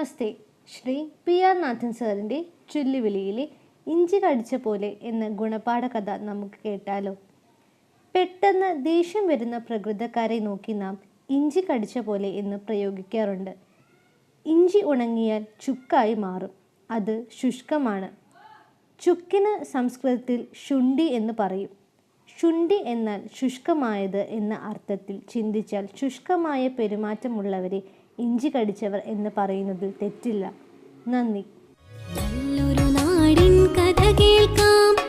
നമസ്തേ. Shri P R നാഥൻ സാറിൻ്റെ ചൊല്ലുവിളിയിലെ ഇഞ്ചി കടിച്ച പോലെ എന്ന ഗുണപാഠ കഥ നമുക്ക് കേട്ടാലോ. പെട്ടെന്ന് ദേഷ്യം വരുന്ന പ്രകൃതക്കാരെ നോക്കി നാം ഇഞ്ചി കടിച്ച പോലെ എന്ന് പ്രയോഗിക്കാറുണ്ട്. ഇഞ്ചി ഉണങ്ങിയാൽ ചുക്കായി മാറും. അത് ശുഷ്കമാണ്. ചുക്കിന് സംസ്കൃതത്തിൽ ശുണ്ഠി എന്ന് പറയും. ശുണ്ഠി എന്നാൽ ശുഷ്കമായത് എന്ന അർത്ഥത്തിൽ ചിന്തിച്ചാൽ ശുഷ്കമായ പെരുമാറ്റമുള്ളവരെ ഇഞ്ചി കടിച്ചവർ എന്ന് പറയുന്നതിൽ തെറ്റില്ല. നന്ദി. നല്ലൊരു നാടിൻ കഥ കേൾക്കാം.